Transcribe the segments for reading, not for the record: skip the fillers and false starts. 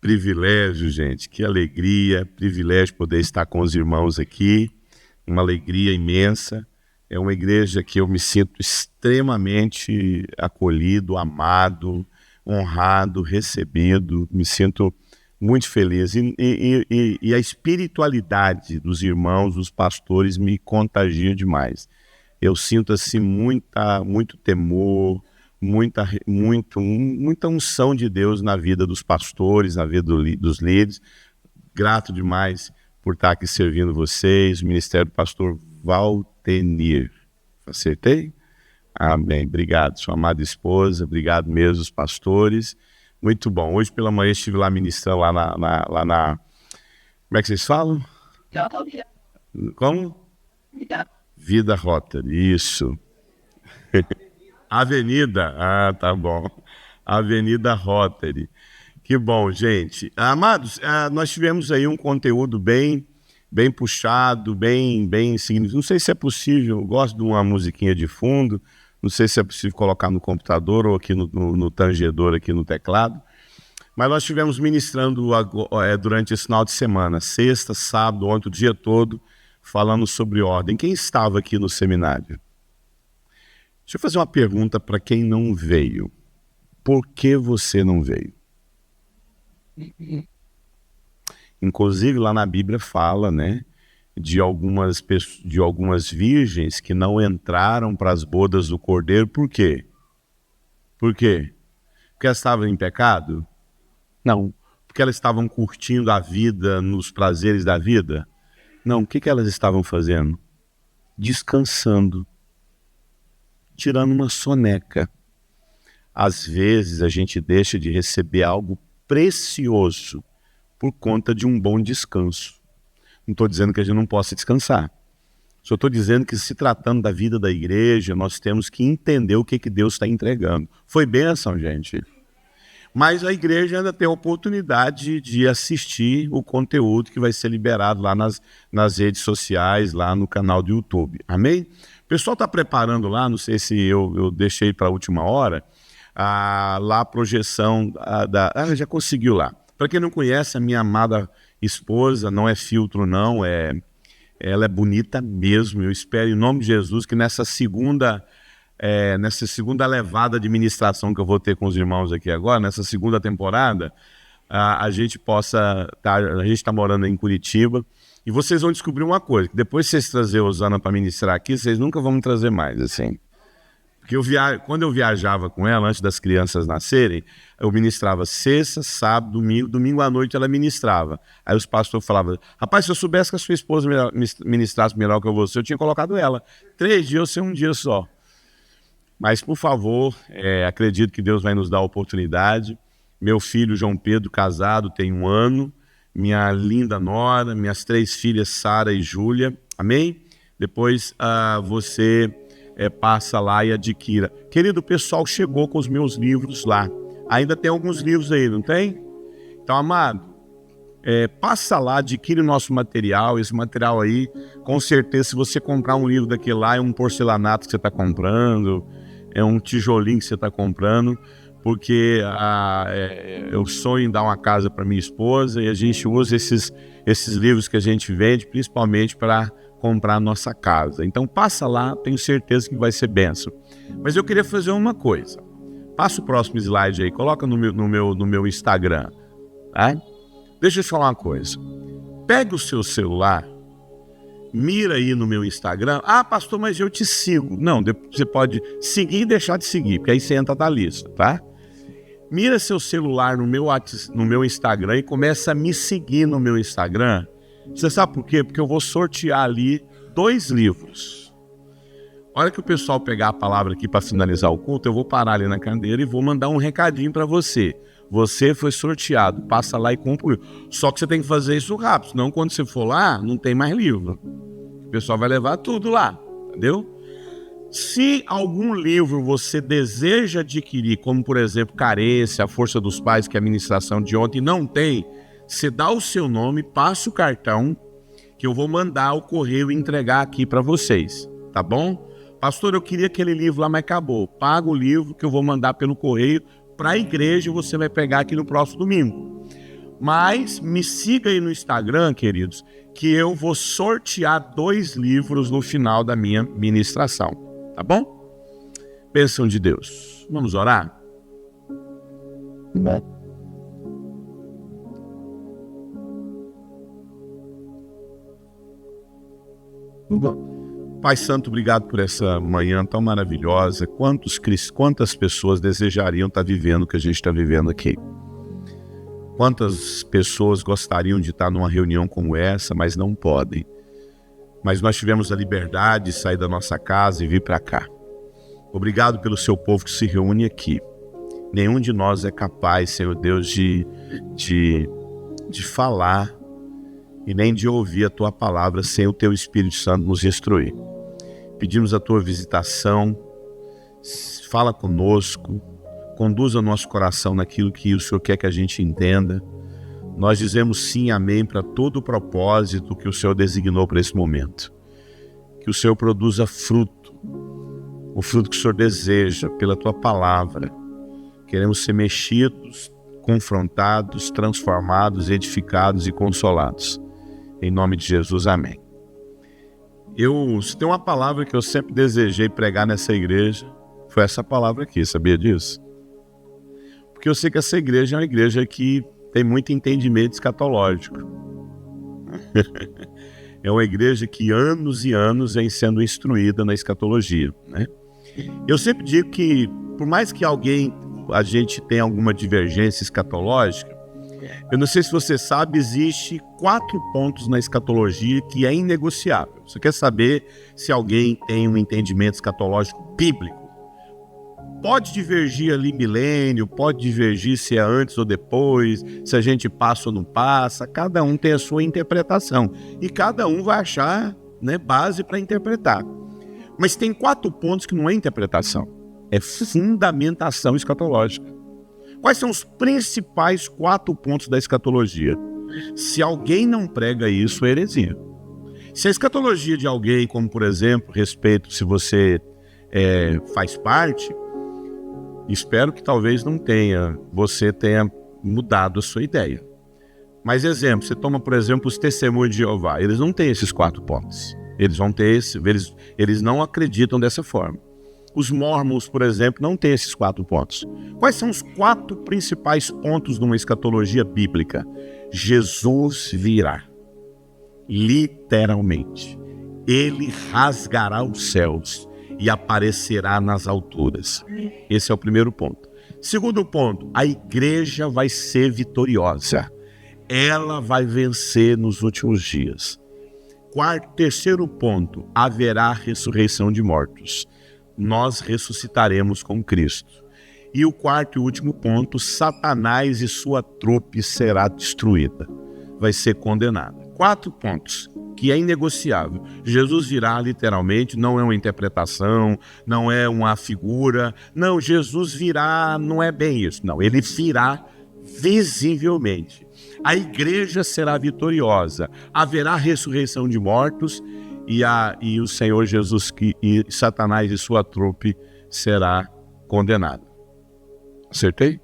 privilégio, gente, que alegria, privilégio poder estar com os irmãos aqui, uma alegria imensa. É uma igreja que eu me sinto extremamente acolhido, amado, honrado, recebido, me sinto muito feliz. E a espiritualidade dos irmãos, dos pastores, me contagia demais. Eu sinto assim muito temor, muita unção de Deus na vida dos pastores, na vida dos líderes. Grato demais por estar aqui servindo vocês, o Ministério do Pastor Valtenir. Acertei? Amém. Obrigado, sua amada esposa, obrigado mesmo, os pastores. Muito bom. Hoje pela manhã estive lá ministrando, lá na... Como é que vocês falam? Como? Vida Rotary, isso. Avenida, tá bom. Avenida Rotary. Que bom, gente. Amados, nós tivemos aí um conteúdo bem puxado, bem significativo. Não sei se é possível, eu gosto de uma musiquinha de fundo, não sei se é possível colocar no computador ou aqui no tangedor, aqui no teclado. Mas nós estivemos ministrando durante esse final de semana, sexta, sábado, ontem, o dia todo, falando sobre ordem. Quem estava aqui no seminário? Deixa eu fazer uma pergunta para quem não veio. Por que você não veio? Inclusive lá na Bíblia fala, né, de algumas virgens que não entraram para as bodas do Cordeiro. Por quê? Por quê? Porque elas estavam em pecado? Não. Porque elas estavam curtindo a vida, nos prazeres da vida? Não. O que elas estavam fazendo? Descansando. Tirando uma soneca. Às vezes a gente deixa de receber algo precioso por conta de um bom descanso. Não estou dizendo que a gente não possa descansar. Só estou dizendo que, se tratando da vida da igreja, nós temos que entender o que Deus está entregando. Foi bênção, gente. Mas a igreja ainda tem a oportunidade de assistir o conteúdo que vai ser liberado lá nas redes sociais, lá no canal do YouTube. Amém? O pessoal está preparando lá, não sei se eu deixei para a última hora, lá a projeção já conseguiu lá. Para quem não conhece, a minha amada esposa, não é filtro não, ela é bonita mesmo. Eu espero em nome de Jesus que nessa segunda levada de ministração que eu vou ter com os irmãos aqui agora, nessa segunda temporada, a gente possa, a gente está morando em Curitiba, e vocês vão descobrir uma coisa, que depois que vocês trazerem a Osana para ministrar aqui, vocês nunca vão me trazer mais, assim. Porque quando eu viajava com ela, antes das crianças nascerem, eu ministrava sexta, sábado, domingo à noite ela ministrava. Aí os pastores falavam, rapaz, se eu soubesse que a sua esposa ministrasse melhor que você, eu tinha colocado ela. 3 dias ou ser um dia só. Mas, por favor, acredito que Deus vai nos dar a oportunidade. Meu filho João Pedro, casado, tem 1 ano. Minha linda nora, minhas 3 filhas, Sara e Júlia. Amém? Depois você passa lá e adquira. Querido, o pessoal chegou com os meus livros lá. Ainda tem alguns livros aí, não tem? Então, amado, passa lá, adquire o nosso material. Esse material aí, com certeza, se você comprar um livro daquele lá, é um porcelanato que você está comprando, é um tijolinho que você está comprando, porque eu sonho em dar uma casa para minha esposa e a gente usa esses livros que a gente vende, principalmente para comprar a nossa casa. Então passa lá, tenho certeza que vai ser bênção. Mas eu queria fazer uma coisa. Passa o próximo slide aí, coloca no meu Instagram. Tá? Deixa eu te falar uma coisa. Pega o seu celular, mira aí no meu Instagram. Ah, pastor, mas eu te sigo. Não, você pode seguir e deixar de seguir, porque aí você entra na lista, tá? Mira seu celular no meu Instagram e começa a me seguir no meu Instagram. Você sabe por quê? Porque eu vou sortear ali 2 livros. A hora que o pessoal pegar a palavra aqui para finalizar o culto, eu vou parar ali na cadeira e vou mandar um recadinho para você. Você foi sorteado, passa lá e compra o livro. Só que você tem que fazer isso rápido, senão quando você for lá, não tem mais livro. O pessoal vai levar tudo lá, entendeu? Se algum livro você deseja adquirir, como por exemplo Carência, A Força dos Pais, que é a ministração de ontem, não tem, você dá o seu nome, passa o cartão, que eu vou mandar o correio entregar aqui para vocês, tá bom? Pastor, eu queria aquele livro lá, mas acabou. Paga o livro que eu vou mandar pelo correio para a igreja e você vai pegar aqui no próximo domingo. Mas me siga aí no Instagram, queridos, que eu vou sortear 2 livros no final da minha ministração, tá bom? Bênção de Deus. Vamos orar? Pai Santo, obrigado por essa manhã tão maravilhosa. Quantas pessoas desejariam estar vivendo o que a gente está vivendo aqui? Quantas pessoas gostariam de estar numa reunião como essa, mas não podem? Mas nós tivemos a liberdade de sair da nossa casa e vir para cá. Obrigado pelo seu povo que se reúne aqui. Nenhum de nós é capaz, Senhor Deus, de falar e nem de ouvir a Tua palavra sem o Teu Espírito Santo nos instruir. Pedimos a Tua visitação, fala conosco, conduza o nosso coração naquilo que o Senhor quer que a gente entenda. Nós dizemos sim, amém, para todo o propósito que o Senhor designou para esse momento. Que o Senhor produza fruto, o fruto que o Senhor deseja pela Tua palavra. Queremos ser mexidos, confrontados, transformados, edificados e consolados. Em nome de Jesus, amém. Se tem uma palavra que eu sempre desejei pregar nessa igreja, foi essa palavra aqui, sabia disso? Porque eu sei que essa igreja é uma igreja que tem muito entendimento escatológico. É uma igreja que anos e anos vem sendo instruída na escatologia, né? Eu sempre digo que, por mais que a gente tenha alguma divergência escatológica, eu não sei se você sabe, existe 4 pontos na escatologia que é inegociável. Você quer saber se alguém tem um entendimento escatológico bíblico? Pode divergir ali milênio, pode divergir se é antes ou depois, se a gente passa ou não passa, cada um tem a sua interpretação e cada um vai achar, né, base para interpretar. Mas tem 4 pontos que não é interpretação, é fundamentação escatológica. Quais são os principais 4 pontos da escatologia? Se alguém não prega isso, é heresia. Se a escatologia de alguém, como por exemplo, respeito se você faz parte, espero que talvez você tenha mudado a sua ideia. Mas exemplo, você toma por exemplo os testemunhos de Jeová, eles não têm esses 4 pontos. Eles não acreditam dessa forma. Os mormons, por exemplo, não têm esses 4 pontos. Quais são os 4 principais pontos de uma escatologia bíblica? Jesus virá, literalmente. Ele rasgará os céus e aparecerá nas alturas. Esse é o primeiro ponto. Segundo ponto, a igreja vai ser vitoriosa. Ela vai vencer nos últimos dias. Terceiro ponto, haverá ressurreição de mortos. Nós ressuscitaremos com Cristo. E o 4º e último ponto, Satanás e sua trupe será destruída. Vai ser condenada. 4 pontos, que é inegociável. Jesus virá literalmente, não é uma interpretação, não é uma figura. Não, Jesus virá, não é bem isso. Não, ele virá visivelmente. A igreja será vitoriosa. Haverá ressurreição de mortos e o Senhor Jesus e Satanás e sua trupe será condenado. Acertei?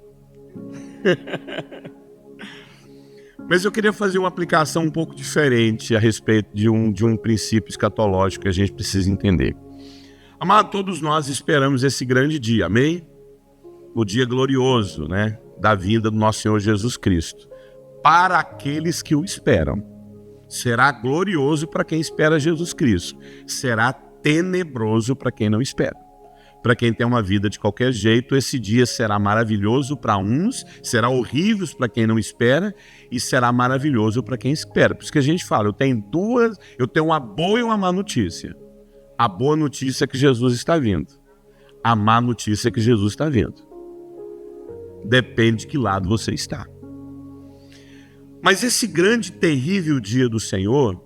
Mas eu queria fazer uma aplicação um pouco diferente a respeito de um princípio escatológico que a gente precisa entender. Amado, todos nós esperamos esse grande dia, amém? O dia glorioso, né? Da vinda do nosso Senhor Jesus Cristo. Para aqueles que o esperam. Será glorioso para quem espera Jesus Cristo. Será tenebroso para quem não espera. Para quem tem uma vida de qualquer jeito, esse dia será maravilhoso para uns, será horrível para quem não espera e será maravilhoso para quem espera. Por isso que a gente fala, eu tenho uma boa e uma má notícia. A boa notícia é que Jesus está vindo. A má notícia é que Jesus está vindo. Depende de que lado você está. Mas esse grande, terrível dia do Senhor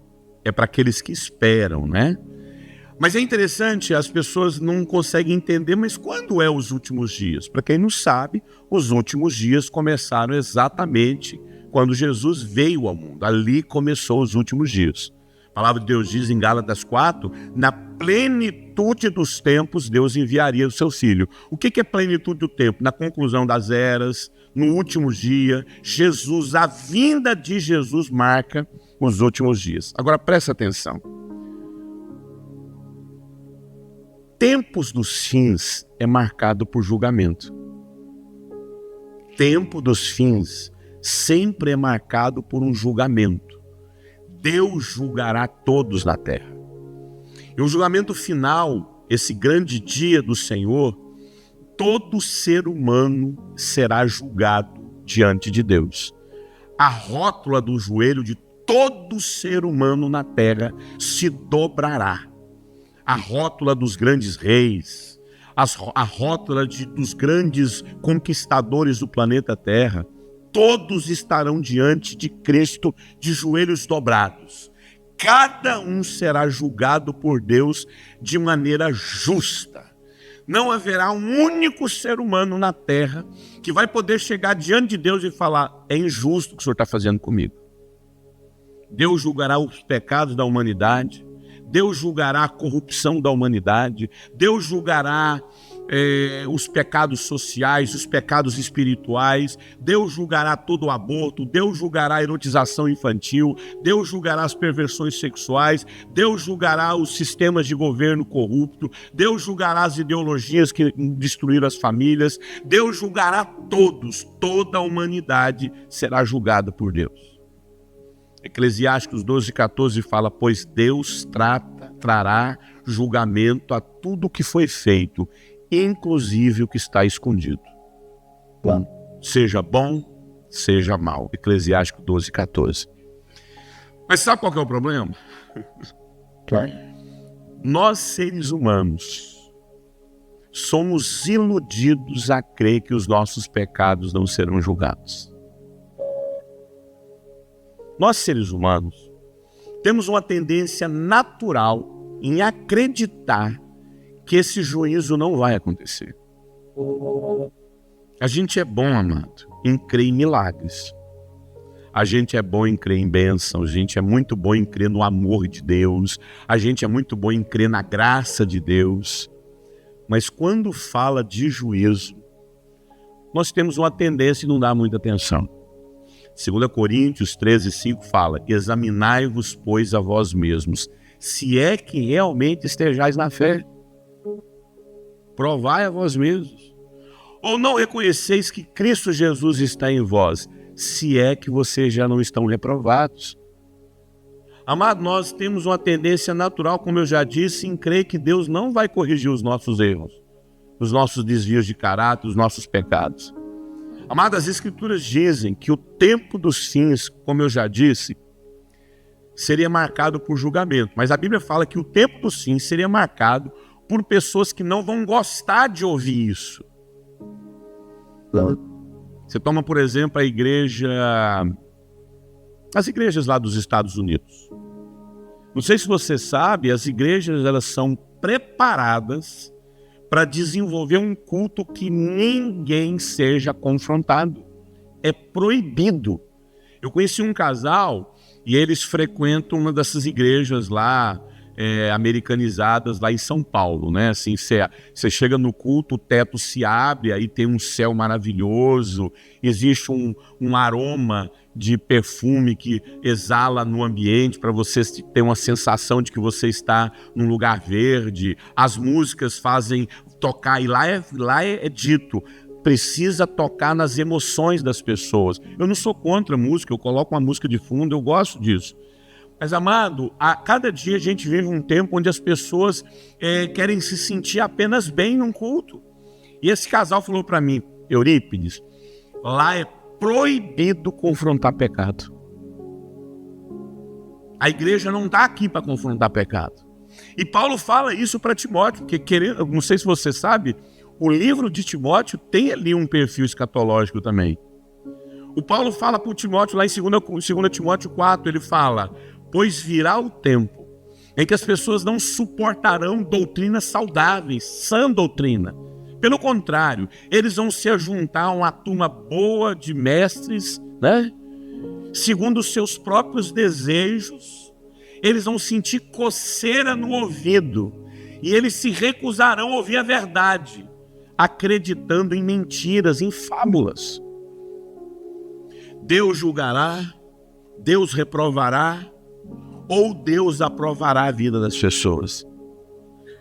é para aqueles que esperam, né? Mas é interessante, as pessoas não conseguem entender, mas quando é os últimos dias? Para quem não sabe, os últimos dias começaram exatamente quando Jesus veio ao mundo. Ali começou os últimos dias. A palavra de Deus diz em Gálatas 4, na plenitude dos tempos, Deus enviaria o seu Filho. O que é plenitude do tempo? Na conclusão das eras, no último dia. Jesus, a vinda de Jesus marca os últimos dias. Agora presta atenção. Tempos dos fins é marcado por julgamento. Tempo dos fins sempre é marcado por um julgamento. Deus julgará todos na terra. E o julgamento final, esse grande dia do Senhor, todo ser humano será julgado diante de Deus. A rótula do joelho de todo ser humano na terra se dobrará. A rótula dos grandes reis, a rótula dos grandes conquistadores do planeta Terra, todos estarão diante de Cristo de joelhos dobrados. Cada um será julgado por Deus de maneira justa. Não haverá um único ser humano na terra que vai poder chegar diante de Deus e falar: é injusto o que o Senhor está fazendo comigo. Deus julgará os pecados da humanidade, Deus julgará a corrupção da humanidade, Deus julgará os pecados sociais, os pecados espirituais, Deus julgará todo o aborto, Deus julgará a erotização infantil, Deus julgará as perversões sexuais, Deus julgará os sistemas de governo corrupto, Deus julgará as ideologias que destruíram as famílias, Deus julgará todos, toda a humanidade será julgada por Deus. Eclesiastes 12:14 fala: pois Deus trará julgamento a tudo que foi feito, inclusive o que está escondido. Seja bom, seja mal. Eclesiastes 12:14. Mas sabe qual que é o problema? Nós, seres humanos, somos iludidos a crer que os nossos pecados não serão julgados. Nós, seres humanos, temos uma tendência natural em acreditar que esse juízo não vai acontecer. A gente é bom, amado, em crer em milagres. A gente é bom em crer em bênção, a gente é muito bom em crer no amor de Deus, a gente é muito bom em crer na graça de Deus. Mas quando fala de juízo, nós temos uma tendência em não dar muita atenção. 2 Coríntios 13:5 fala: examinai-vos, pois, a vós mesmos, se é que realmente estejais na fé. Provai a vós mesmos. Ou não reconheceis que Cristo Jesus está em vós, se é que vocês já não estão reprovados. Amado, nós temos uma tendência natural, como eu já disse, em crer que Deus não vai corrigir os nossos erros, os nossos desvios de caráter, os nossos pecados. Amado, as Escrituras dizem que o tempo dos fins, como eu já disse, seria marcado por julgamento. Mas a Bíblia fala que o tempo dos fins seria marcado por pessoas que não vão gostar de ouvir isso. Você toma, por exemplo, as igrejas lá dos Estados Unidos. Não sei se você sabe, as igrejas elas são preparadas para desenvolver um culto que ninguém seja confrontado. É proibido. Eu conheci um casal e eles frequentam uma dessas igrejas lá, americanizadas lá em São Paulo, né? Assim, você chega no culto, o teto se abre, aí tem um céu maravilhoso, existe um aroma de perfume que exala no ambiente para você ter uma sensação de que você está num lugar verde. As músicas fazem tocar, e lá é dito, precisa tocar nas emoções das pessoas. Eu não sou contra a música, eu coloco uma música de fundo, eu gosto disso. Mas, amado, a cada dia a gente vive um tempo onde as pessoas querem se sentir apenas bem num culto. E esse casal falou para mim: Eurípides, lá é proibido confrontar pecado. A igreja não está aqui para confrontar pecado. E Paulo fala isso para Timóteo, porque, não sei se você sabe, o livro de Timóteo tem ali um perfil escatológico também. O Paulo fala para o Timóteo, lá em 2 Timóteo 4, ele fala: pois virá o tempo em que as pessoas não suportarão doutrinas saudáveis, sã doutrina. Pelo contrário, eles vão se ajuntar a uma turma boa de mestres, né? Segundo os seus próprios desejos, eles vão sentir coceira no ouvido e eles se recusarão a ouvir a verdade, acreditando em mentiras, em fábulas. Deus julgará, Deus reprovará, ou Deus aprovará a vida das pessoas.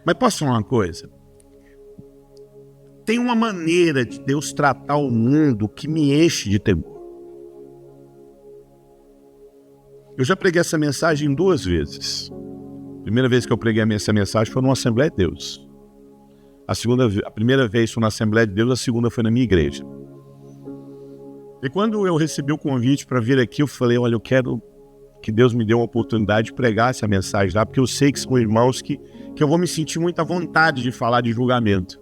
Mas posso falar uma coisa? Tem uma maneira de Deus tratar o mundo que me enche de temor. Eu já preguei essa mensagem 2 vezes. A primeira vez que eu preguei essa mensagem foi numa Assembleia de Deus. A primeira vez foi na Assembleia de Deus, a segunda foi na minha igreja. E quando eu recebi o convite para vir aqui, eu falei, olha, eu quero que Deus me dê uma oportunidade de pregar essa mensagem lá, porque eu sei que são irmãos que eu vou me sentir muita vontade de falar de julgamento.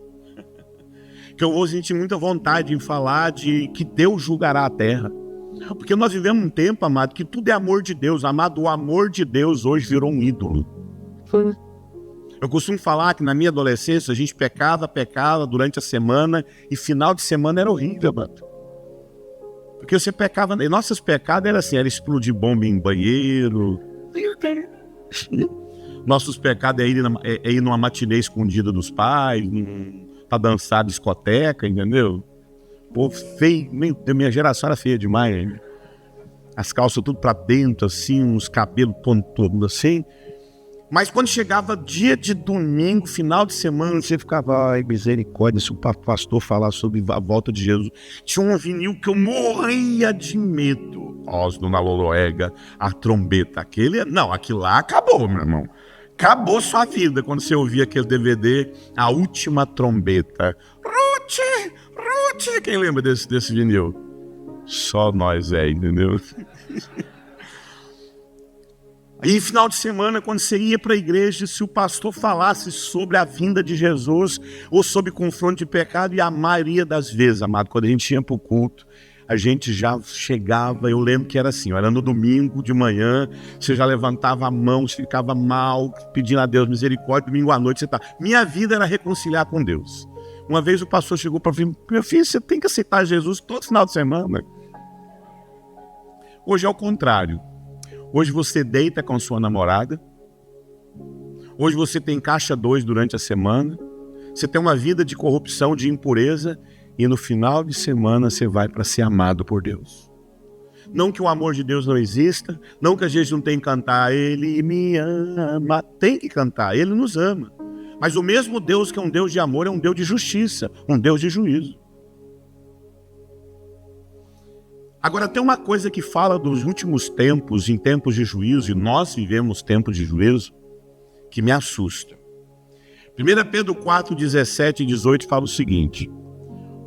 Que eu vou sentir muita vontade em falar de que Deus julgará a terra. Porque nós vivemos um tempo, amado, que tudo é amor de Deus. Amado, o amor de Deus hoje virou um ídolo. Eu costumo falar que na minha adolescência a gente pecava durante a semana e final de semana era horrível, amado. Porque você pecava, e nossos pecados eram assim, era explodir bomba em banheiro. Nossos pecados é ir numa matinê escondida dos pais, pra dançar discoteca, entendeu? Pô, feio, minha geração era feia demais, hein? As calças tudo pra dentro, assim, uns cabelos todo assim. Mas quando chegava dia de domingo, final de semana, você ficava, ai, misericórdia, se o pastor falar sobre a volta de Jesus. Tinha um vinil que eu morria de medo. Osno na Loloega, a trombeta, aquilo lá acabou, meu irmão. Acabou sua vida quando você ouvia aquele DVD, A Última Trombeta. Ruth, quem lembra desse vinil? Só nós, entendeu? E final de semana, quando você ia para a igreja, se o pastor falasse sobre a vinda de Jesus ou sobre confronto de pecado, e a maioria das vezes, amado, quando a gente ia para o culto, a gente já chegava, eu lembro que era assim, era no domingo de manhã, você já levantava a mão, você ficava mal, pedindo a Deus misericórdia, domingo à noite você tá. Minha vida era reconciliar com Deus. Uma vez o pastor chegou para mim, meu filho, você tem que aceitar Jesus todo final de semana. Hoje é o contrário. Hoje você deita com sua namorada. Hoje você tem caixa 2 durante a semana. Você tem uma vida de corrupção, de impureza. E no final de semana você vai para ser amado por Deus. Não que o amor de Deus não exista. Não que a gente não tem que cantar. Ele me ama. Tem que cantar. Ele nos ama. Mas o mesmo Deus que é um Deus de amor é um Deus de justiça. Um Deus de juízo. Agora, tem uma coisa que fala dos últimos tempos, em tempos de juízo, e nós vivemos tempos de juízo, que me assusta. 1 Pedro 4, 17 e 18 fala o seguinte: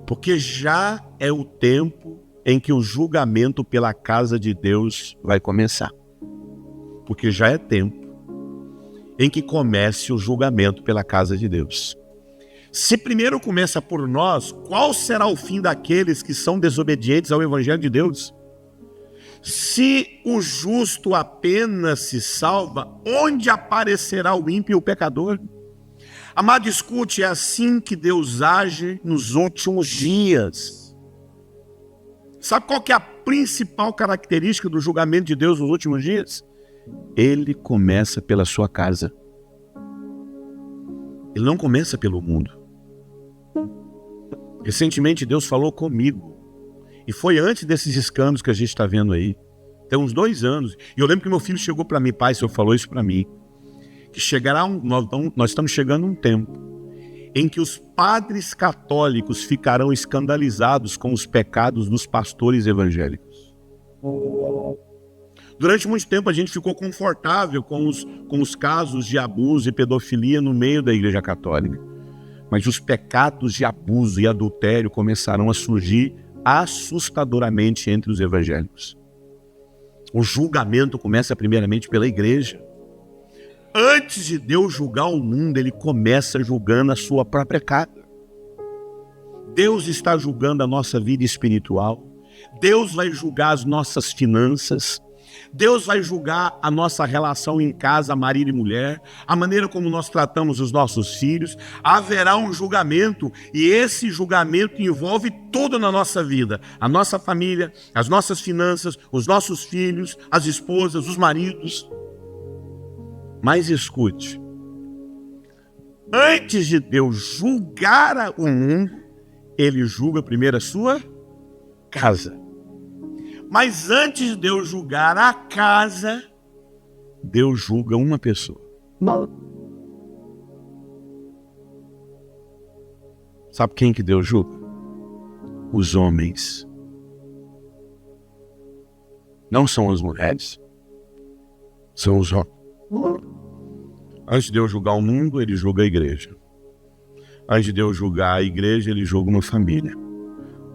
porque já é o tempo em que o julgamento pela casa de Deus vai começar. Porque já é tempo em que comece o julgamento pela casa de Deus. Se primeiro começa por nós, qual será o fim daqueles que são desobedientes ao Evangelho de Deus? Se o justo apenas se salva, onde aparecerá o ímpio e o pecador? Amado, escute, é assim que Deus age nos últimos dias. Sabe qual que é a principal característica do julgamento de Deus nos últimos dias? Ele começa pela sua casa. Ele não começa pelo mundo. Recentemente Deus falou comigo. E foi antes desses escândalos que a gente está vendo aí. Tem uns 2 anos. E eu lembro que meu filho chegou para mim, pai, o senhor falou isso para mim. Que chegará nós estamos chegando a um tempo em que os padres católicos ficarão escandalizados com os pecados dos pastores evangélicos. Durante muito tempo a gente ficou confortável com os casos de abuso e pedofilia no meio da Igreja Católica. Mas os pecados de abuso e adultério começarão a surgir assustadoramente entre os evangélicos. O julgamento começa primeiramente pela igreja. Antes de Deus julgar o mundo, ele começa julgando a sua própria casa. Deus está julgando a nossa vida espiritual. Deus vai julgar as nossas finanças. Deus vai julgar a nossa relação em casa, marido e mulher, a maneira como nós tratamos os nossos filhos. Haverá um julgamento e esse julgamento envolve tudo na nossa vida. A nossa família, as nossas finanças, os nossos filhos, as esposas, os maridos. Mas escute, antes de Deus julgar o mundo, ele julga primeiro a sua casa. Mas antes de Deus julgar a casa, Deus julga uma pessoa. Sabe quem que Deus julga? Os homens. Não são as mulheres. São os homens. Antes de Deus julgar o mundo, ele julga a igreja. Antes de Deus julgar a igreja, ele julga uma família.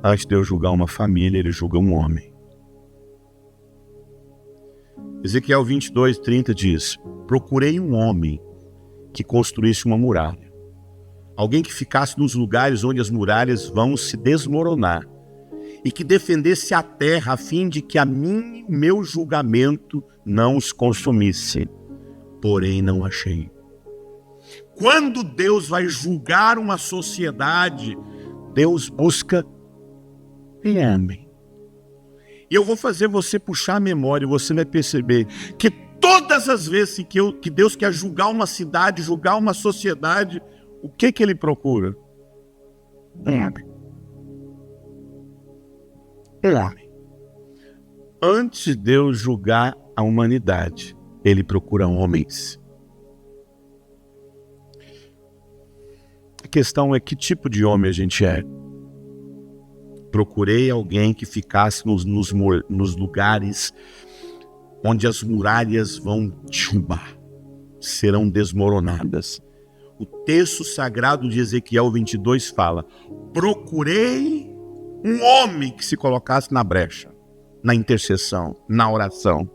Antes de Deus julgar uma família, ele julga um homem. Ezequiel 22:30 diz: procurei um homem que construísse uma muralha. Alguém que ficasse nos lugares onde as muralhas vão se desmoronar. E que defendesse a terra a fim de que a mim e o meu julgamento não os consumisse. Porém não achei. Quando Deus vai julgar uma sociedade, Deus busca homem. E eu vou fazer você puxar a memória e você vai perceber que todas as vezes que Deus quer julgar uma cidade, julgar uma sociedade, o que ele procura? Homem. Homem. Antes de Deus julgar a humanidade, ele procura homens. A questão é que tipo de homem a gente é. Procurei alguém que ficasse nos lugares onde as muralhas vão derrubar, serão desmoronadas. O texto sagrado de Ezequiel 22 fala: procurei um homem que se colocasse na brecha, na intercessão, na oração.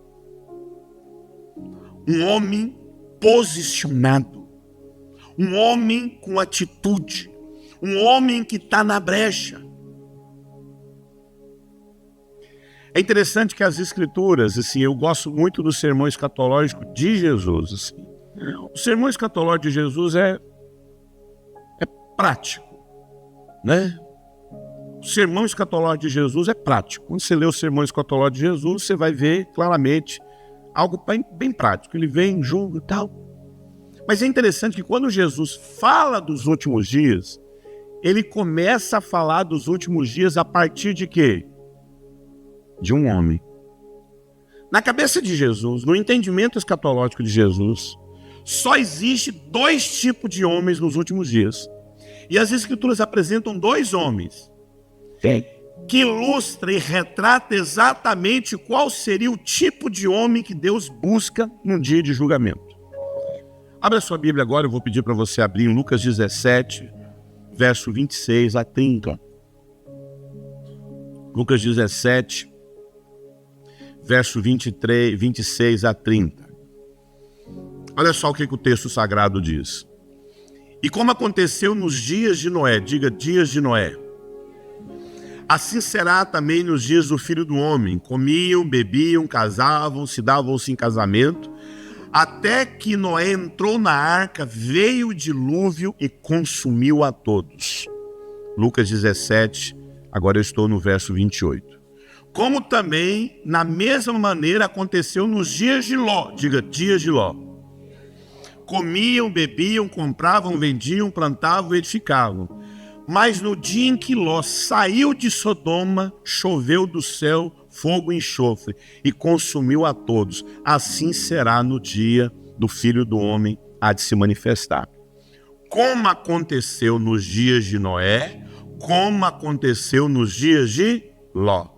Um homem posicionado. Um homem com atitude. Um homem que está na brecha. É interessante que as escrituras, assim, eu gosto muito do sermão escatológico de Jesus. Assim. O sermão escatológico de Jesus é prático, né? O sermão escatológico de Jesus é prático. Quando você lê o sermão escatológico de Jesus, você vai ver claramente algo bem prático. Ele vem, julga e tal. Mas é interessante que quando Jesus fala dos últimos dias, ele começa a falar dos últimos dias a partir de quê? De um homem. Na cabeça de Jesus, no entendimento escatológico de Jesus, só existe 2 tipos de homens nos últimos dias. E as escrituras apresentam 2 homens que ilustra e retrata exatamente qual seria o tipo de homem que Deus busca num dia de julgamento. Abra sua Bíblia agora, eu vou pedir para você abrir em Lucas 17, verso 26 a 30. Lucas 17, verso 26 a 30. Olha só o que o texto sagrado diz. E como aconteceu nos dias de Noé, diga dias de Noé, assim será também nos dias do Filho do Homem. Comiam, bebiam, casavam, se davam-se em casamento, até que Noé entrou na arca, veio o dilúvio e consumiu a todos. Lucas 17, agora eu estou no verso 28. Como também, na mesma maneira, aconteceu nos dias de Ló. Diga, dias de Ló. Comiam, bebiam, compravam, vendiam, plantavam e edificavam. Mas no dia em que Ló saiu de Sodoma, choveu do céu fogo e enxofre e consumiu a todos. Assim será no dia do Filho do Homem há de se manifestar. Como aconteceu nos dias de Noé, como aconteceu nos dias de Ló.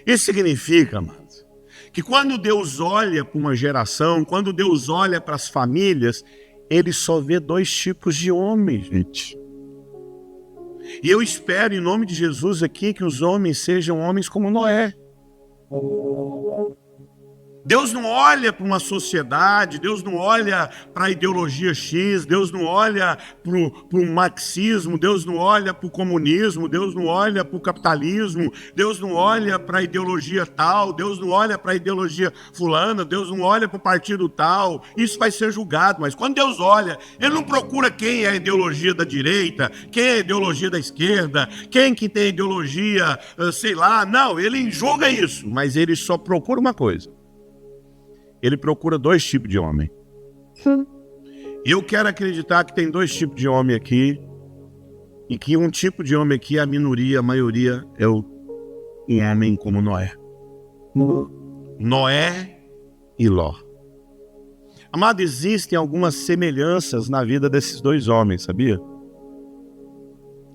Isso significa, amados, que quando Deus olha para uma geração, quando Deus olha para as famílias, ele só vê 2 tipos de homens, gente. E eu espero, em nome de Jesus aqui, que os homens sejam homens como Noé. Deus não olha para uma sociedade, Deus não olha para a ideologia X, Deus não olha para o marxismo, Deus não olha para o comunismo, Deus não olha para o capitalismo, Deus não olha para a ideologia tal, Deus não olha para a ideologia fulana, Deus não olha para o partido tal. Isso vai ser julgado, mas quando Deus olha, Ele não procura quem é a ideologia da direita, quem é a ideologia da esquerda, quem que tem a ideologia, sei lá, não, Ele julga isso, mas Ele só procura uma coisa. Ele procura 2 tipos de homem. Eu quero acreditar que tem 2 tipos de homem aqui, e que um tipo de homem aqui é a minoria, a maioria é um homem como Noé. Noé e Ló. Amado, existem algumas semelhanças na vida desses dois homens, sabia?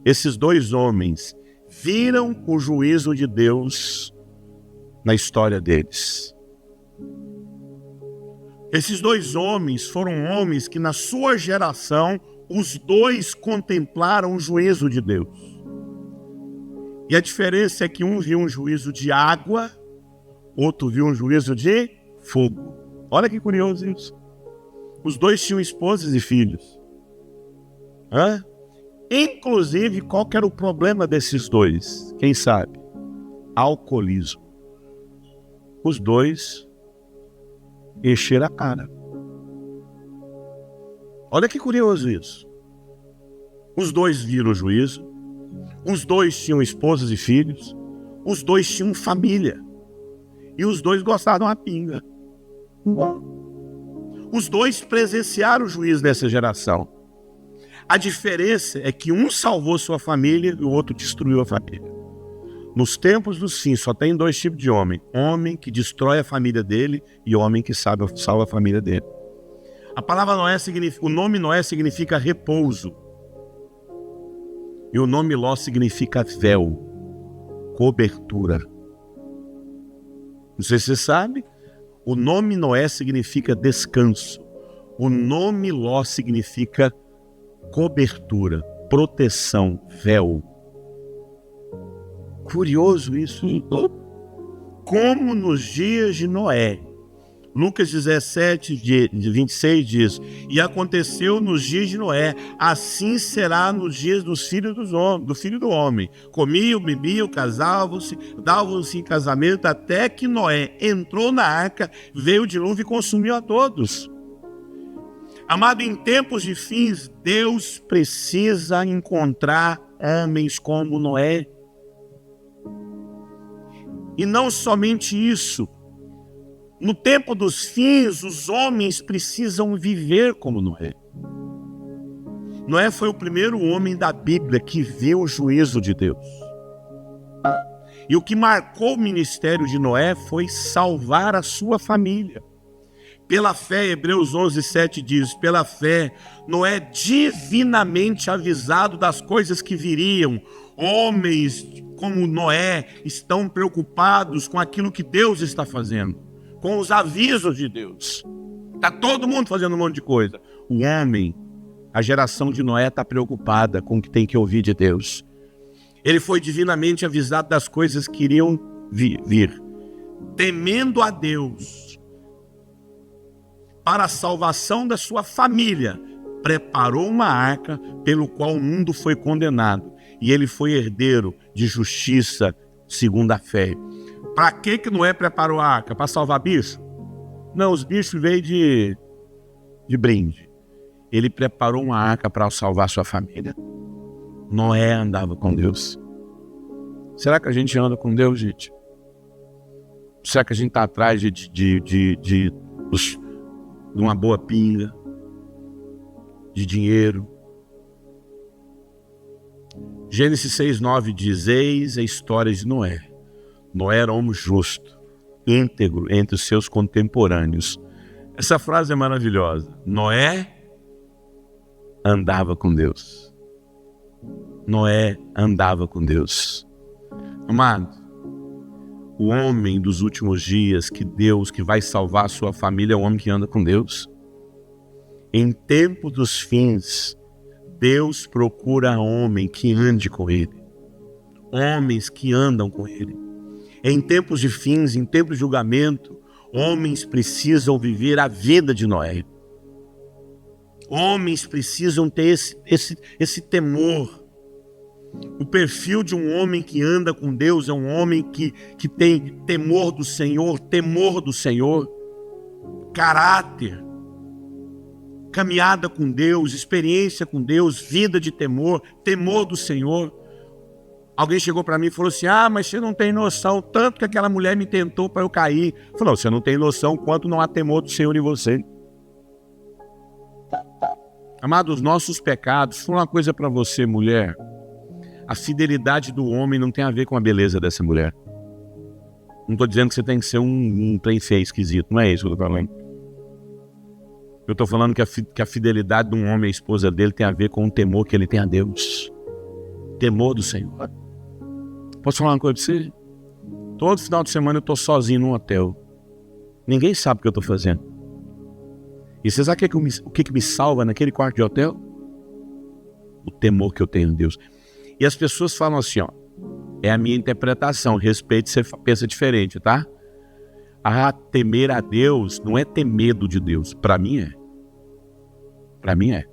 Esses dois homens viram o juízo de Deus na história deles. Esses dois homens foram homens que na sua geração, os dois contemplaram o juízo de Deus. E a diferença é que um viu um juízo de água, outro viu um juízo de fogo. Olha que curioso isso. Os dois tinham esposas e filhos. Inclusive, qual que era o problema desses dois? Quem sabe? Alcoolismo. Os dois encheram a cara. Olha que curioso isso. Os dois viram o juízo. Os dois tinham esposas e filhos. Os dois tinham família. E os dois gostavam de uma pinga. Os dois presenciaram o juízo dessa geração. A diferença é que um salvou sua família e o outro destruiu a família. Nos tempos dos fins só tem dois tipos de homem. Homem que destrói a família dele e homem que salva a família dele. A palavra Noé significa, o nome Noé significa repouso. E o nome Ló significa véu, cobertura. Não sei se você sabe, o nome Noé significa descanso. O nome Ló significa cobertura, proteção, véu. Curioso isso. Como nos dias de Noé. Lucas 17, 26 diz: e aconteceu nos dias de Noé, assim será nos dias dos filhos do filho do homem. Comiam, bebiam, casavam-se, davam-se em casamento, até que Noé entrou na arca, veio o dilúvio e consumiu a todos. Amado, em tempos de fins, Deus precisa encontrar homens como Noé. E não somente isso. No tempo dos fins, os homens precisam viver como Noé. Noé foi o primeiro homem da Bíblia que viu o juízo de Deus. E o que marcou o ministério de Noé foi salvar a sua família. Pela fé, Hebreus 11:7 diz, pela fé, Noé divinamente avisado das coisas que viriam. Homens como Noé estão preocupados com aquilo que Deus está fazendo, com os avisos de Deus. Está todo mundo fazendo um monte de coisa. O homem, a geração de Noé, está preocupada com o que tem que ouvir de Deus. Ele foi divinamente avisado das coisas que iriam vir. Temendo a Deus, para a salvação da sua família, preparou uma arca pelo qual o mundo foi condenado. E ele foi herdeiro de justiça segundo a fé. Para que Noé preparou a arca? Para salvar bicho? Não, os bichos veio de brinde. Ele preparou uma arca para salvar sua família. Noé andava com Deus. Será que a gente anda com Deus, gente? Será que a gente está atrás de uma boa pinga? De dinheiro? Gênesis 6:9 diz, eis a história de Noé. Noé era homem justo, íntegro entre os seus contemporâneos. Essa frase é maravilhosa. Noé andava com Deus. Noé andava com Deus. Amado, o homem dos últimos dias, que vai salvar a sua família, é o homem que anda com Deus. Em tempo dos fins, Deus procura homem que ande com Ele. Homens que andam com Ele. Em tempos de fins, em tempos de julgamento, homens precisam viver a vida de Noé. Homens precisam ter esse temor. O perfil de um homem que anda com Deus é um homem que tem temor do Senhor, caráter, caminhada com Deus, experiência com Deus, vida de temor do Senhor. Alguém chegou para mim e falou assim, mas você não tem noção, tanto que aquela mulher me tentou para eu cair. Falou, você não tem noção quanto não há temor do Senhor em você. Amados, nossos pecados, foi uma coisa para você, mulher. A fidelidade do homem não tem a ver com a beleza dessa mulher. Não estou dizendo que você tem que ser um trem feio, esquisito. Não é isso que eu estou falando. Eu estou falando que a fidelidade de um homem à esposa dele tem a ver com o temor que ele tem a Deus. Temor do Senhor. Posso falar uma coisa para você? Todo final de semana eu estou sozinho num hotel. Ninguém sabe o que eu estou fazendo. E você sabe o que me salva naquele quarto de hotel? O temor que eu tenho em Deus. E as pessoas falam assim, ó. É a minha interpretação. Respeito, você pensa diferente, tá? Temer a Deus não é ter medo de Deus. Para mim é. Para mim é.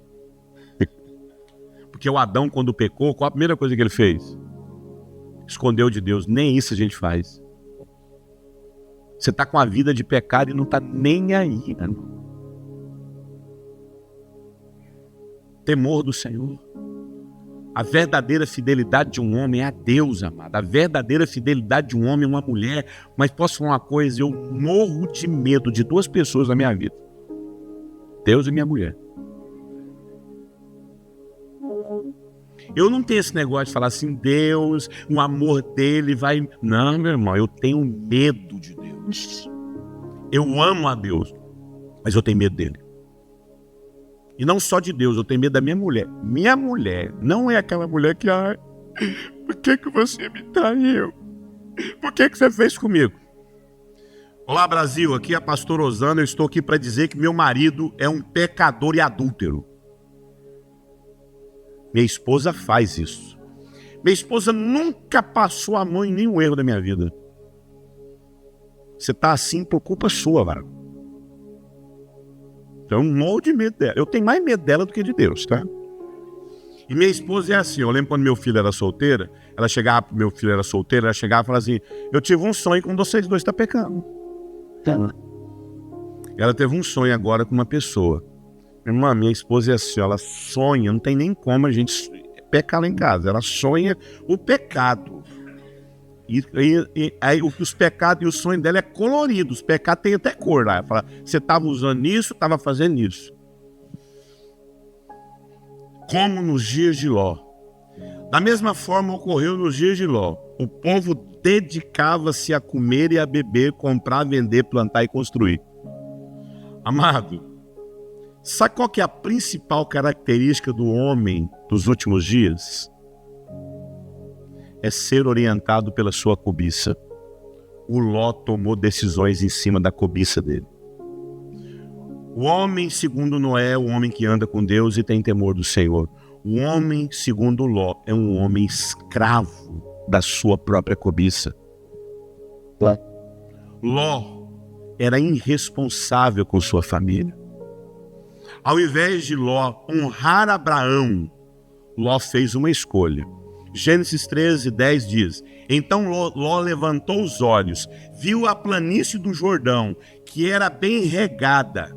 Porque o Adão, quando pecou, qual a primeira coisa que ele fez? Escondeu de Deus. Nem isso a gente faz. Você está com a vida de pecado e não está nem aí. Né? Temor do Senhor. A verdadeira fidelidade de um homem é a Deus, amado. A verdadeira fidelidade de um homem é uma mulher. Mas posso falar uma coisa? Eu morro de medo de duas pessoas na minha vida. Deus e minha mulher. Eu não tenho esse negócio de falar assim, Deus, o amor dele vai... Não, meu irmão, eu tenho medo de Deus. Eu amo a Deus, mas eu tenho medo dele. E não só de Deus, eu tenho medo da minha mulher. Minha mulher não é aquela mulher que... por que você me traiu? Por que você fez comigo? Olá, Brasil, aqui é a pastora Osana. Eu estou aqui para dizer que meu marido é um pecador e adúltero. Minha esposa faz isso. Minha esposa nunca passou a mão em nenhum erro da minha vida. Você está assim por culpa sua, varão. Então, eu morro de medo dela. Eu tenho mais medo dela do que de Deus, tá? E minha esposa é assim. Eu lembro quando meu filho era solteira, ela chegava e falava assim, eu tive um sonho com vocês dois estão pecando. Ela teve um sonho agora com uma pessoa. Irmã, minha esposa é assim, ela sonha, não tem nem como a gente pecar lá em casa. Ela sonha o pecado. E aí os pecados e o sonho dela é colorido. Os pecados têm até cor lá. Ela fala, você estava usando isso, estava fazendo isso. Como nos dias de Ló. Da mesma forma ocorreu nos dias de Ló. O povo dedicava-se a comer e a beber, comprar, vender, plantar e construir. Amado, sabe qual que é a principal característica do homem dos últimos dias? É ser orientado pela sua cobiça. O Ló tomou decisões em cima da cobiça dele. O homem, segundo Noé, é o homem que anda com Deus e tem temor do Senhor. O homem, segundo Ló, é um homem escravo da sua própria cobiça. Ló era irresponsável com sua família. Ao invés de Ló honrar Abraão, Ló fez uma escolha. Gênesis 13:10 diz, então Ló levantou os olhos, viu a planície do Jordão, que era bem regada,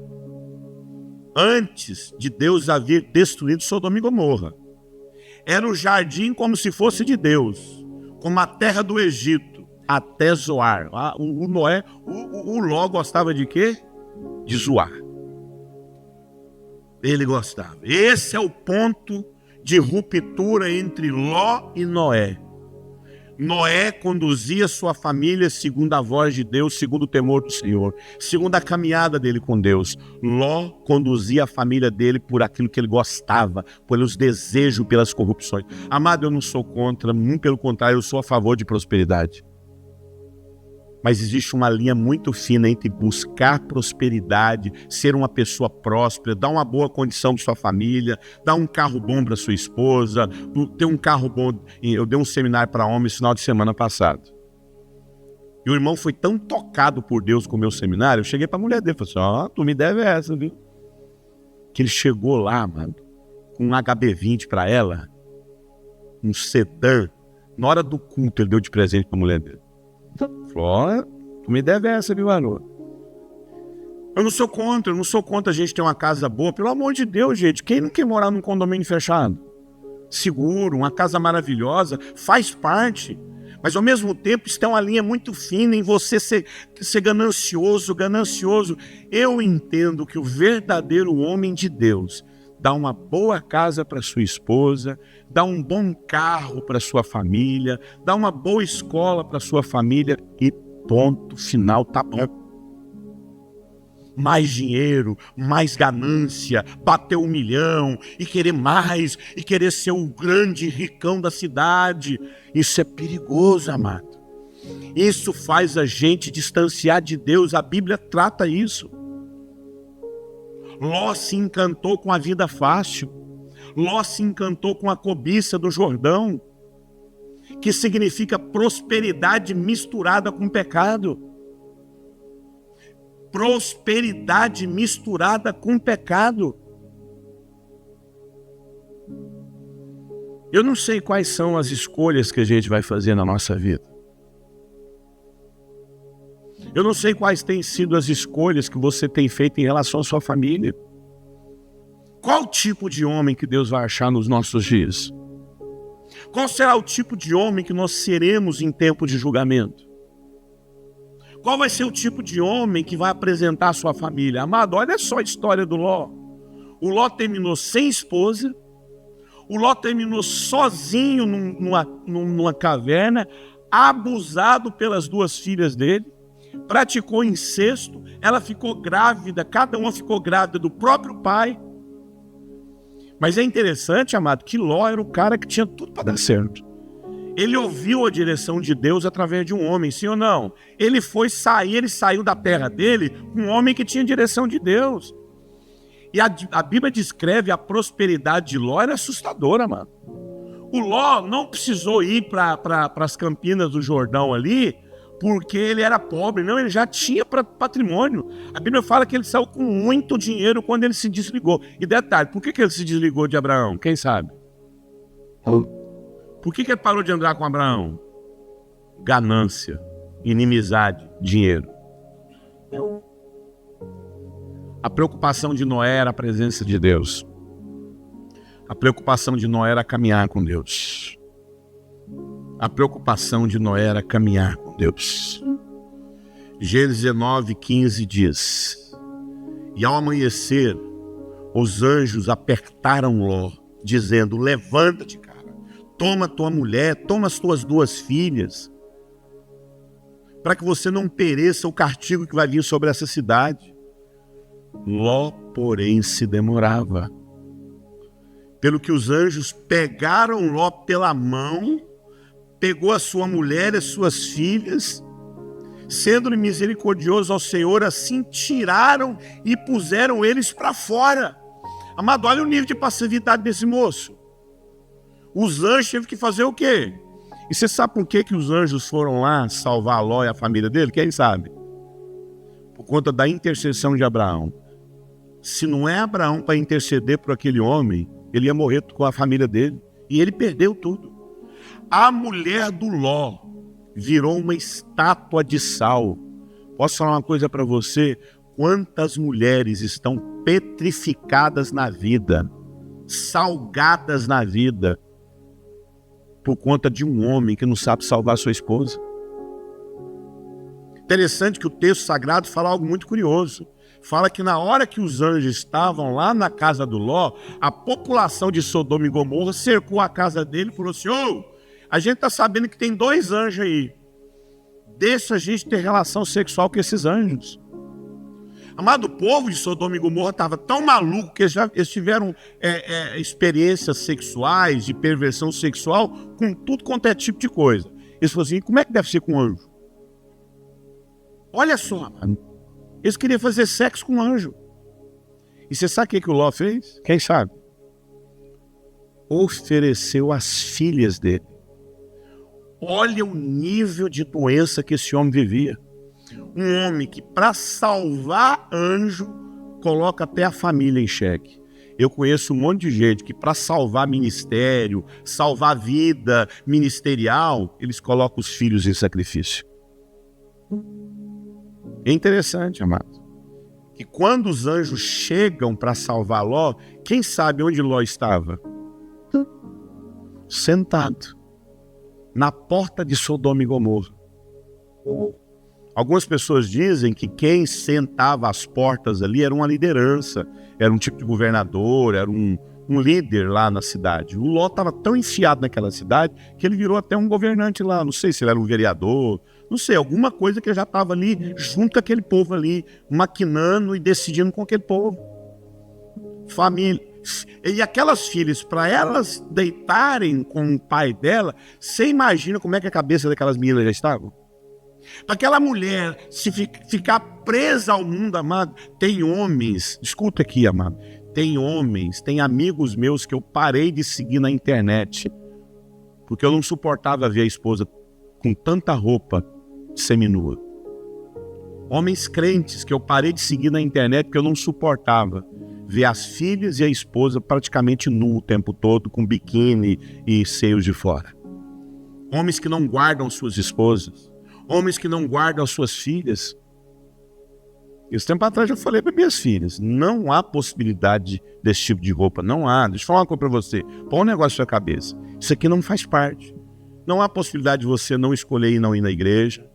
antes de Deus haver destruído Sodoma e Gomorra. Era o jardim como se fosse de Deus, como a terra do Egito, até Zoar. O Ló gostava de quê? De zoar. Ele gostava. Esse é o ponto de ruptura entre Ló e Noé. Noé conduzia sua família segundo a voz de Deus, segundo o temor do Senhor, segundo a caminhada dele com Deus. Ló conduzia a família dele por aquilo que ele gostava, pelos desejos, pelas corrupções. Amado, eu não sou contra, muito pelo contrário, eu sou a favor de prosperidade. Mas existe uma linha muito fina entre buscar prosperidade, ser uma pessoa próspera, dar uma boa condição para sua família, dar um carro bom para sua esposa, ter um carro bom. Eu dei um seminário para homens no final de semana passado. E o irmão foi tão tocado por Deus com o meu seminário, eu cheguei para a mulher dele e falei assim, tu me deve essa, viu? Que ele chegou lá, mano, com um HB20 para ela, um sedã. Na hora do culto ele deu de presente para a mulher dele. Falou, tu me deve essa, viu, Arô? Eu não sou contra a gente ter uma casa boa. Pelo amor de Deus, gente, quem não quer morar num condomínio fechado? Seguro, uma casa maravilhosa, faz parte. Mas ao mesmo tempo, isso tem uma linha muito fina em você ser ganancioso. Eu entendo que o verdadeiro homem de Deus dá uma boa casa para sua esposa, dá um bom carro para sua família, dá uma boa escola para sua família e ponto final, tá bom. Mais dinheiro, mais ganância, bater 1 milhão e querer mais, e querer ser o grande ricão da cidade. Isso é perigoso, amado. Isso faz a gente distanciar de Deus. A Bíblia trata isso. Ló se encantou com a vida fácil. Ló se encantou com a cobiça do Jordão, que significa prosperidade misturada com pecado. Prosperidade misturada com pecado. Eu não sei quais são as escolhas que a gente vai fazer na nossa vida. Eu não sei quais têm sido as escolhas que você tem feito em relação à sua família. Qual tipo de homem que Deus vai achar nos nossos dias? Qual será o tipo de homem que nós seremos em tempo de julgamento? Qual vai ser o tipo de homem que vai apresentar a sua família? Amado, olha só a história do Ló. O Ló terminou sem esposa. O Ló terminou sozinho numa caverna, abusado pelas 2 filhas dele. Praticou incesto. Ela ficou grávida, cada uma ficou grávida do próprio pai. Mas é interessante, amado, que Ló era o cara que tinha tudo para dar certo. Ele ouviu a direção de Deus através de um homem, sim ou não? Ele saiu da terra dele com um homem que tinha direção de Deus. E a Bíblia descreve a prosperidade de Ló, era assustadora, mano. O Ló não precisou ir para as campinas do Jordão ali, porque ele era pobre, não, ele já tinha patrimônio. A Bíblia fala que ele saiu com muito dinheiro quando ele se desligou. E detalhe, por que ele se desligou de Abraão? Quem sabe? Por que ele parou de andar com Abraão? Ganância, inimizade, dinheiro. A preocupação de Noé era a presença de Deus. A preocupação de Noé era caminhar com Deus. A preocupação de Noé era caminhar com Deus. Gênesis 19:15 diz: E ao amanhecer, os anjos apertaram Ló, dizendo: levanta-te, cara. Toma tua mulher, toma as tuas 2 filhas, para que você não pereça o castigo que vai vir sobre essa cidade. Ló, porém, se demorava. Pelo que os anjos pegaram Ló pela mão, pegou a sua mulher e as suas filhas, sendo-lhe misericordioso ao Senhor, assim tiraram e puseram eles para fora. Amado, olha o nível de passividade desse moço. Os anjos tiveram que fazer o quê? E você sabe por que os anjos foram lá salvar Ló e a família dele? Quem sabe? Por conta da intercessão de Abraão. Se não é Abraão para interceder por aquele homem, ele ia morrer com a família dele. E ele perdeu tudo. A mulher do Ló virou uma estátua de sal. Posso falar uma coisa para você? Quantas mulheres estão petrificadas na vida, salgadas na vida, por conta de um homem que não sabe salvar sua esposa? Interessante que o texto sagrado fala algo muito curioso. Fala que na hora que os anjos estavam lá na casa do Ló, a população de Sodoma e Gomorra cercou a casa dele e falou assim: a gente está sabendo que tem 2 anjos aí. Deixa a gente ter relação sexual com esses anjos. Amado, o povo de Sodoma e Gomorra estava tão maluco que eles tiveram experiências sexuais, de perversão sexual, com tudo quanto é tipo de coisa. Eles falaram assim: como é que deve ser com anjo? Olha só, amado. Eles queriam fazer sexo com anjo. E você sabe o que o Ló fez? Quem sabe? Ofereceu as filhas dele. Olha o nível de doença que esse homem vivia. Um homem que, para salvar anjo, coloca até a família em xeque. Eu conheço um monte de gente que, para salvar ministério, salvar vida ministerial, eles colocam os filhos em sacrifício. É interessante, amado, que quando os anjos chegam para salvar Ló, quem sabe onde Ló estava? Sentado na porta de Sodoma e Gomorra. Algumas pessoas dizem que quem sentava às portas ali era uma liderança, era um tipo de governador, era um líder lá na cidade. O Ló estava tão enfiado naquela cidade que ele virou até um governante lá. Não sei se ele era um vereador, Não sei, alguma coisa que ele já estava ali junto com aquele povo ali, maquinando e decidindo com aquele povo. Família. E aquelas filhas, para elas deitarem com o pai dela, você imagina como é que a cabeça daquelas meninas já estava? Para aquela mulher se ficar presa ao mundo, amado, tem homens, escuta aqui, amado, tem homens, tem amigos meus que eu parei de seguir na internet, porque eu não suportava ver a esposa com tanta roupa seminua. Homens crentes que eu parei de seguir na internet porque eu não suportava ver as filhas e a esposa praticamente nu o tempo todo, com biquíni e seios de fora. Homens que não guardam suas esposas. Homens que não guardam suas filhas. Esse tempo atrás eu falei para minhas filhas, não há possibilidade desse tipo de roupa, não há. Deixa eu falar uma coisa para você, põe um negócio na sua cabeça. Isso aqui não faz parte. Não há possibilidade de você não escolher e não ir na igreja.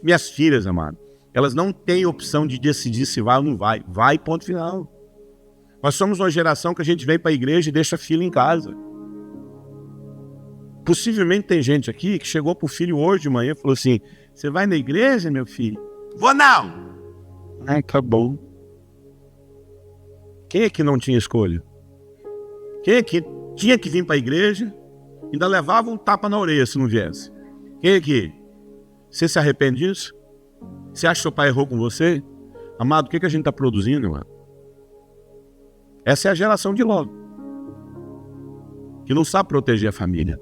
Minhas filhas, amado, elas não têm opção de decidir se vai ou não vai. Vai, ponto final. Nós somos uma geração que a gente vem para a igreja e deixa a filha em casa. Possivelmente tem gente aqui que chegou pro filho hoje de manhã e falou assim, você vai na igreja, meu filho? Vou não! Ai, tá bom. Quem é que não tinha escolha? Quem é que tinha que vir para a igreja e ainda levava um tapa na orelha se não viesse? Quem é que? Você se arrepende disso? Você acha que seu pai errou com você? Amado, o que a gente está produzindo, mano? Essa é a geração de Ló, que não sabe proteger a família.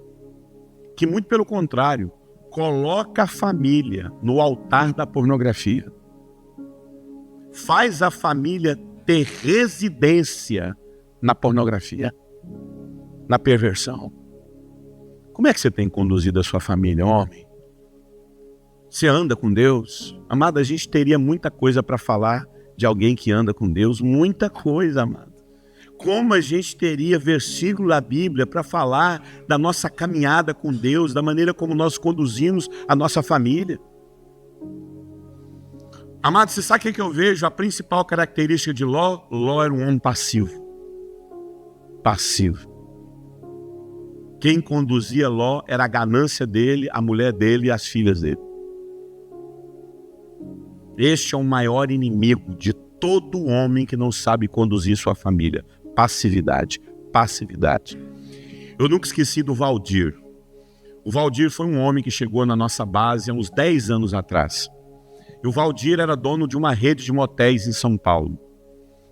Que muito pelo contrário, coloca a família no altar da pornografia. Faz a família ter residência na pornografia, na perversão. Como é que você tem conduzido a sua família, homem? Você anda com Deus? Amado, a gente teria muita coisa para falar de alguém que anda com Deus, muita coisa, amado. Como a gente teria versículo da Bíblia para falar da nossa caminhada com Deus, da maneira como nós conduzimos a nossa família. Amado, você sabe o que eu vejo? A principal característica de Ló? Ló era um homem passivo. Passivo. Quem conduzia Ló era a ganância dele, a mulher dele e as filhas dele. Este é o maior inimigo de todo homem que não sabe conduzir sua família. Passividade, passividade. Eu nunca esqueci do Valdir. O Valdir foi um homem que chegou na nossa base há uns 10 anos atrás. E o Valdir era dono de uma rede de motéis em São Paulo.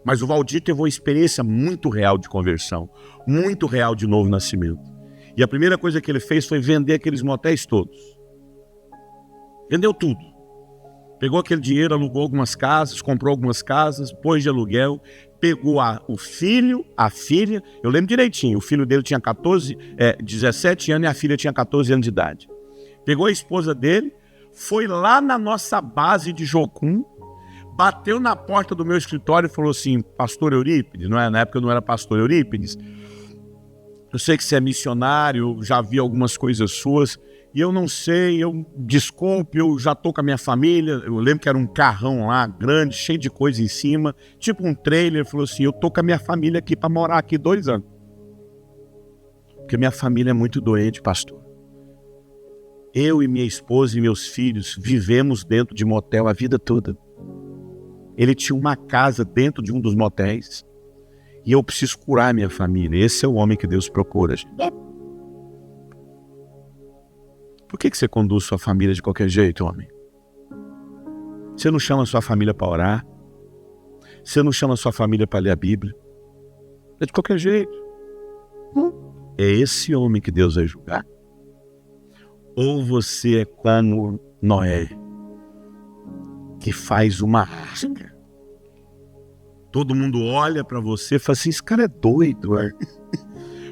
Mas o Valdir teve uma experiência muito real de conversão, muito real de novo nascimento. E a primeira coisa que ele fez foi vender aqueles motéis todos. Vendeu tudo. Pegou aquele dinheiro, alugou algumas casas, comprou algumas casas, pôs de aluguel, pegou o filho, a filha, eu lembro direitinho, o filho dele tinha 17 anos e a filha tinha 14 anos de idade. Pegou a esposa dele, foi lá na nossa base de Jocum, bateu na porta do meu escritório e falou assim, pastor Eurípides, na época eu não era pastor Eurípides, eu sei que você é missionário, eu já vi algumas coisas suas, e eu não sei, desculpe, eu já tô com a minha família, eu lembro que era um carrão lá, grande, cheio de coisa em cima, tipo um trailer, falou assim, eu tô com a minha família aqui para morar aqui 2 anos. Porque minha família é muito doente, pastor. Eu e minha esposa e meus filhos vivemos dentro de motel a vida toda. Ele tinha uma casa dentro de um dos motéis, e eu preciso curar minha família. Esse é o homem que Deus procura, gente. Por que você conduz sua família de qualquer jeito, homem? Você não chama sua família para orar? Você não chama sua família para ler a Bíblia? É de qualquer jeito. É esse homem que Deus vai julgar? Ou você é como Noé, que faz uma arca? Todo mundo olha para você e fala assim, esse cara é doido.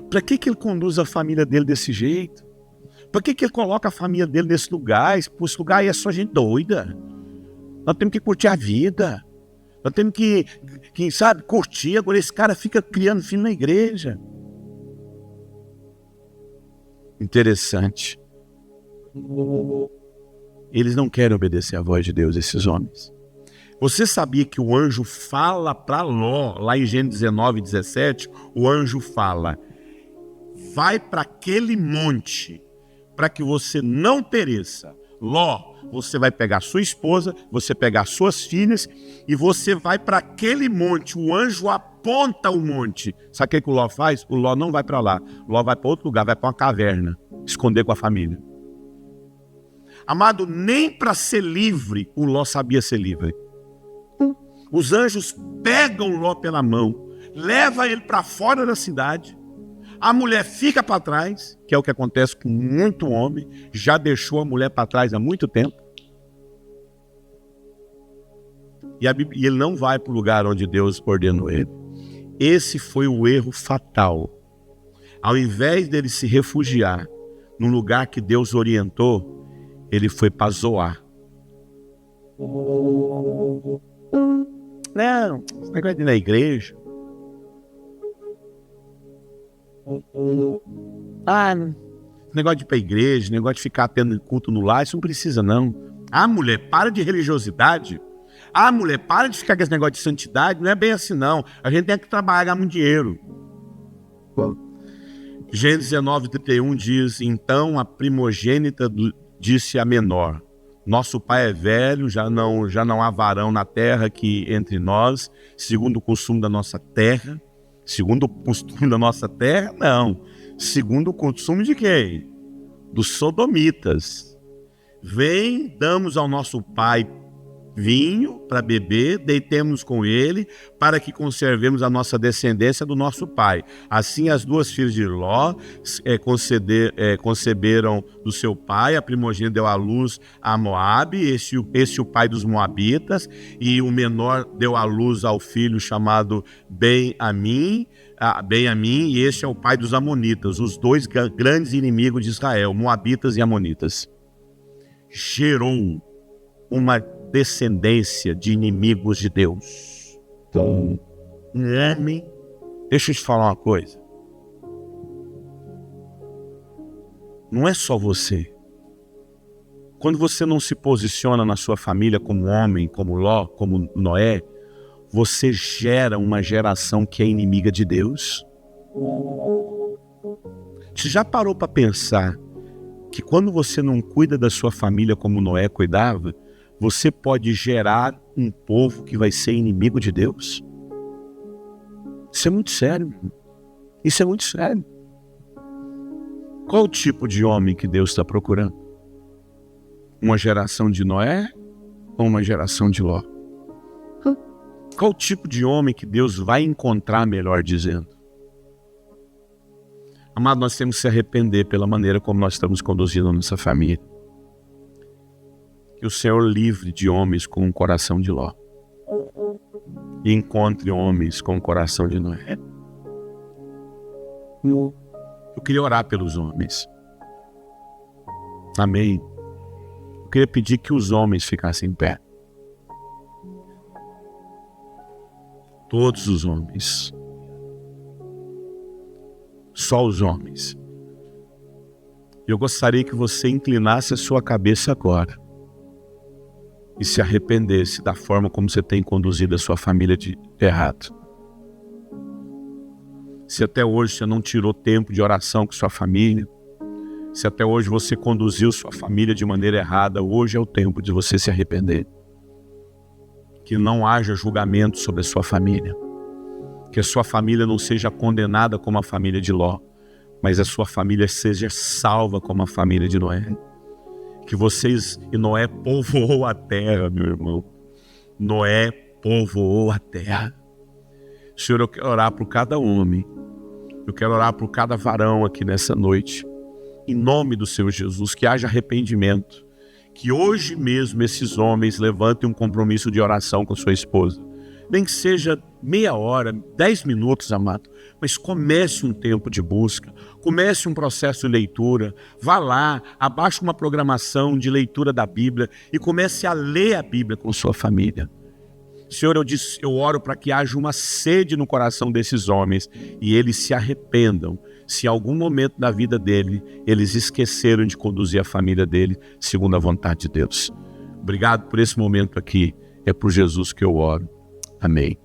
Para que ele conduz a família dele desse jeito? Por que ele coloca a família dele nesse lugar? Esse lugar aí é só gente doida. Nós temos que curtir a vida. Nós temos que sabe, curtir. Agora esse cara fica criando filho na igreja. Interessante. Eles não querem obedecer à voz de Deus, esses homens. Você sabia que o anjo fala para Ló, lá em Gênesis 19, 17, o anjo fala, vai para aquele monte, para que você não pereça, Ló, você vai pegar sua esposa, você pegar suas filhas e você vai para aquele monte. O anjo aponta o monte. Sabe o que o Ló faz? O Ló não vai para lá. O Ló vai para outro lugar, vai para uma caverna, esconder com a família. Amado, nem para ser livre, o Ló sabia ser livre. Os anjos pegam Ló pela mão, levam ele para fora da cidade. A mulher fica para trás, que é o que acontece com muito homem, já deixou a mulher para trás há muito tempo. E ele não vai para o lugar onde Deus ordenou ele. Esse foi o erro fatal. Ao invés dele se refugiar no lugar que Deus orientou, ele foi para Zoar. Não, esse negócio de ir na igreja. Esse negócio de ir para a igreja, negócio de ficar tendo culto no lar, isso não precisa não. Mulher, para de religiosidade. Mulher, para de ficar com esse negócio de santidade. Não é bem assim não. A gente tem que trabalhar, ganhar muito dinheiro. Gênesis 19:31 diz: então a primogênita disse a menor: nosso pai é velho, já não há varão na terra que entre nós, segundo o costume da nossa terra. Segundo o costume da nossa terra, não. Segundo o costume de quem? Dos sodomitas. Vem, damos ao nosso pai vinho para beber, deitemos com ele, para que conservemos a nossa descendência do nosso pai. Assim as duas filhas de Ló conceberam do seu pai, a primogênita deu à luz a Moabe, esse o pai dos moabitas, e o menor deu à luz ao filho chamado Ben-Amim, e este é o pai dos amonitas, os dois grandes inimigos de Israel, moabitas e amonitas. Gerou uma descendência de inimigos de Deus. Um homem. Deixa eu te falar uma coisa. Não é só você. Quando você não se posiciona na sua família como homem, como Ló, como Noé, você gera uma geração que é inimiga de Deus. Você já parou para pensar que quando você não cuida da sua família como Noé cuidava, você pode gerar um povo que vai ser inimigo de Deus? Isso é muito sério. Isso é muito sério. Qual o tipo de homem que Deus está procurando? Uma geração de Noé ou uma geração de Ló? Qual o tipo de homem que Deus vai encontrar, melhor dizendo? Amado, nós temos que se arrepender pela maneira como nós estamos conduzindo a nossa família. Que o Senhor livre de homens com um coração de Ló e encontre homens com um coração de Noé. Eu queria orar pelos homens. Amém. Eu queria pedir que os homens ficassem em pé. Todos os homens. Só os homens. Eu gostaria que você inclinasse a sua cabeça agora e se arrependesse da forma como você tem conduzido a sua família de errado. Se até hoje você não tirou tempo de oração com sua família, se até hoje você conduziu sua família de maneira errada, hoje é o tempo de você se arrepender. Que não haja julgamento sobre a sua família. Que a sua família não seja condenada como a família de Ló, mas a sua família seja salva como a família de Noé. Que vocês, e Noé povoou a terra, meu irmão. Noé povoou a terra. Senhor, eu quero orar por cada homem. Eu quero orar por cada varão aqui nessa noite. Em nome do Senhor Jesus, que haja arrependimento. Que hoje mesmo esses homens levantem um compromisso de oração com sua esposa. Nem que seja meia hora, 10 minutos, amado. Mas comece um tempo de busca. Comece um processo de leitura. Vá lá, abaixe uma programação de leitura da Bíblia e comece a ler a Bíblia com sua família. Senhor, eu oro para que haja uma sede no coração desses homens e eles se arrependam se em algum momento da vida dele eles esqueceram de conduzir a família dele segundo a vontade de Deus. Obrigado por esse momento aqui. É por Jesus que eu oro. Amém.